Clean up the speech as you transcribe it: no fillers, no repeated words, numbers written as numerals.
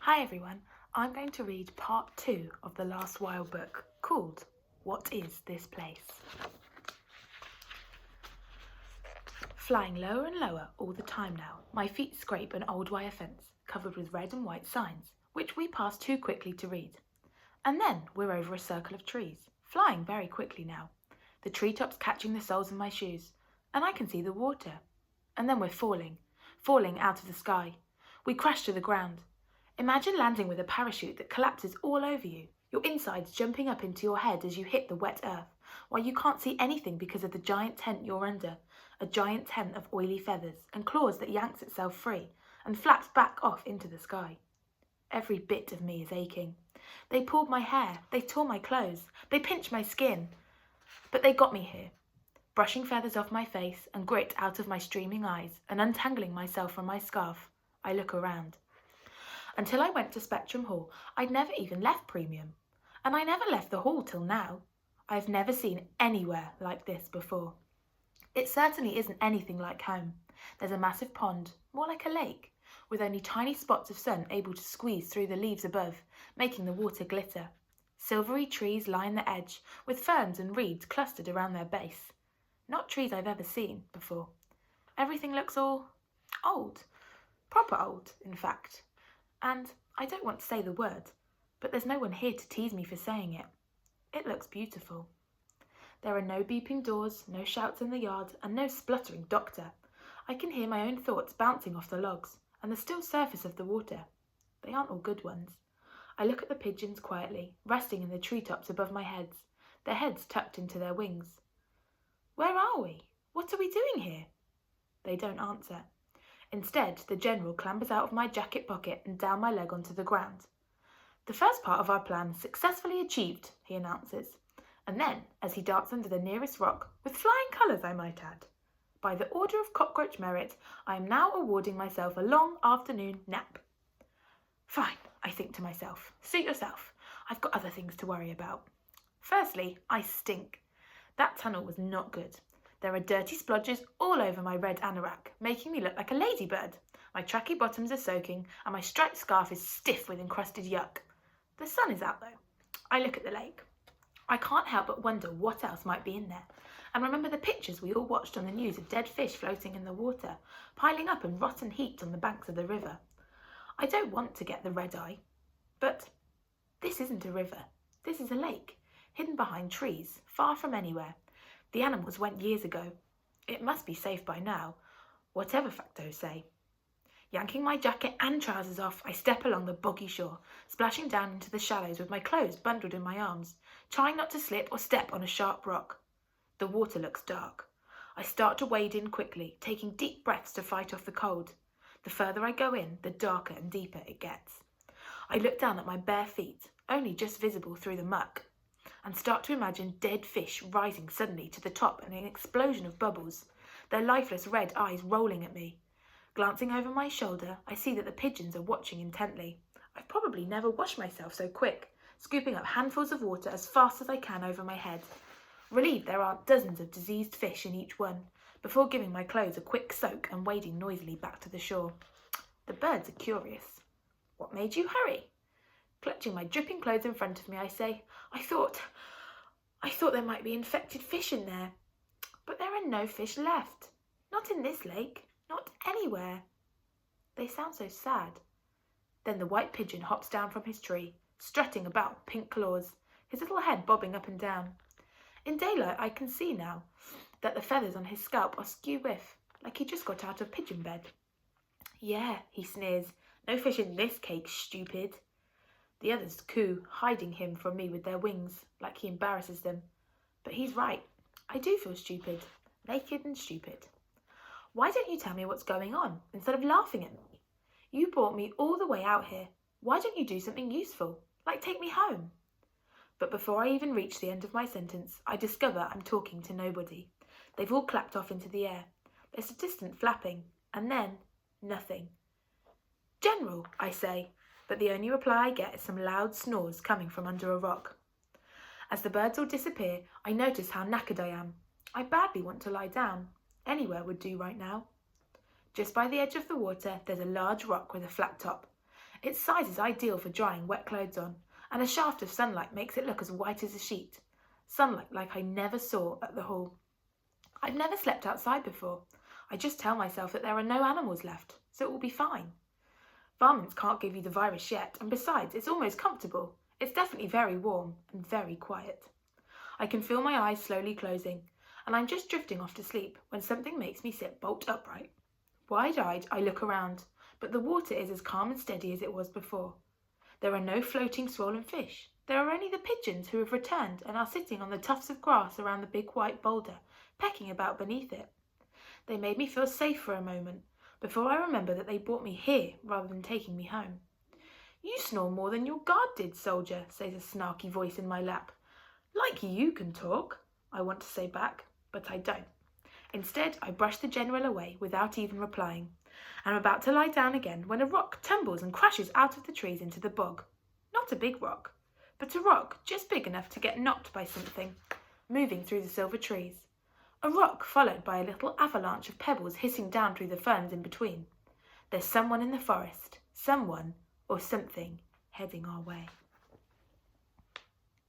Hi everyone, I'm going to read part 2 of the last Wild book called What is this place? Flying lower and lower all the time now, my feet scrape an old wire fence covered with red and white signs, which we pass too quickly to read. And then we're over a circle of trees, flying very quickly now, the treetops catching the soles of my shoes, and I can see the water. And then we're falling out of the sky. We crash to the ground. Imagine landing with a parachute that collapses all over you, your insides jumping up into your head as you hit the wet earth, while you can't see anything because of the giant tent you're under, a giant tent of oily feathers and claws that yanks itself free and flaps back off into the sky. Every bit of me is aching. They pulled my hair, they tore my clothes, they pinched my skin. But they got me here, brushing feathers off my face and grit out of my streaming eyes and untangling myself from my scarf. I look around. Until I went to Spectrum Hall, I'd never even left Premium. And I never left the hall till now. I've never seen anywhere like this before. It certainly isn't anything like home. There's a massive pond, more like a lake, with only tiny spots of sun able to squeeze through the leaves above, making the water glitter. Silvery trees line the edge, with ferns and reeds clustered around their base. Not trees I've ever seen before. Everything looks all old. Proper old, in fact. And I don't want to say the word, but there's no one here to tease me for saying it. It looks beautiful. There are no beeping doors, no shouts in the yard, and no spluttering doctor. I can hear my own thoughts bouncing off the logs and the still surface of the water. They aren't all good ones. I look at the pigeons quietly, resting in the treetops above my heads, their heads tucked into their wings. Where are we? What are we doing here? They don't answer. Instead, the general clambers out of my jacket pocket and down my leg onto the ground. The first part of our plan successfully achieved, he announces, and then, as he darts under the nearest rock, with flying colours I might add, by the order of cockroach merit, I am now awarding myself a long afternoon nap. Fine, I think to myself, suit yourself, I've got other things to worry about. Firstly, I stink. That tunnel was not good. There are dirty splodges all over my red anorak, making me look like a ladybird. My tracky bottoms are soaking, and my striped scarf is stiff with encrusted yuck. The sun is out, though. I look at the lake. I can't help but wonder what else might be in there, and remember the pictures we all watched on the news of dead fish floating in the water, piling up in rotten heaps on the banks of the river. I don't want to get the red eye, but this isn't a river. This is a lake, hidden behind trees, far from anywhere. The animals went years ago. It must be safe by now, whatever factos say. Yanking my jacket and trousers off, I step along the boggy shore, splashing down into the shallows with my clothes bundled in my arms, trying not to slip or step on a sharp rock. The water looks dark. I start to wade in quickly, taking deep breaths to fight off the cold. The further I go in, the darker and deeper it gets. I look down at my bare feet, only just visible through the muck, and start to imagine dead fish rising suddenly to the top in an explosion of bubbles, their lifeless red eyes rolling at me. Glancing over my shoulder, I see that the pigeons are watching intently. I've probably never washed myself so quick, scooping up handfuls of water as fast as I can over my head. Relieved there are dozens of diseased fish in each one, before giving my clothes a quick soak and wading noisily back to the shore. The birds are curious. What made you hurry? Clutching my dripping clothes in front of me, I say, I thought there might be infected fish in there. But there are no fish left. Not in this lake. Not anywhere. They sound so sad. Then the white pigeon hops down from his tree, strutting about with pink claws, his little head bobbing up and down. In daylight, I can see now that the feathers on his scalp are skew-whiff, like he just got out of pigeon bed. Yeah, he sneers, no fish in this cake, stupid. The others coo, hiding him from me with their wings, like he embarrasses them. But he's right. I do feel stupid. Naked and stupid. Why don't you tell me what's going on, instead of laughing at me? You brought me all the way out here. Why don't you do something useful, like take me home? But before I even reach the end of my sentence, I discover I'm talking to nobody. They've all clapped off into the air. There's a distant flapping, and then nothing. General, I say, but the only reply I get is some loud snores coming from under a rock. As the birds all disappear, I notice how knackered I am. I badly want to lie down. Anywhere would do right now. Just by the edge of the water, there's a large rock with a flat top. Its size is ideal for drying wet clothes on, and a shaft of sunlight makes it look as white as a sheet. Sunlight like I never saw at the hall. I've never slept outside before. I just tell myself that there are no animals left, so it will be fine. Varmints can't give you the virus yet, and besides, it's almost comfortable. It's definitely very warm and very quiet. I can feel my eyes slowly closing, and I'm just drifting off to sleep when something makes me sit bolt upright. Wide-eyed, I look around, but the water is as calm and steady as it was before. There are no floating swollen fish. There are only the pigeons who have returned and are sitting on the tufts of grass around the big white boulder, pecking about beneath it. They made me feel safe for a moment, before I remember that they brought me here rather than taking me home. "You snore more than your guard did, soldier," says a snarky voice in my lap. "Like you can talk," I want to say back, but I don't. Instead, I brush the general away without even replying. I'm about to lie down again when a rock tumbles and crashes out of the trees into the bog. Not a big rock, but a rock just big enough to get knocked by something, moving through the silver trees. A rock followed by a little avalanche of pebbles hissing down through the ferns in between. There's someone in the forest, someone or something heading our way.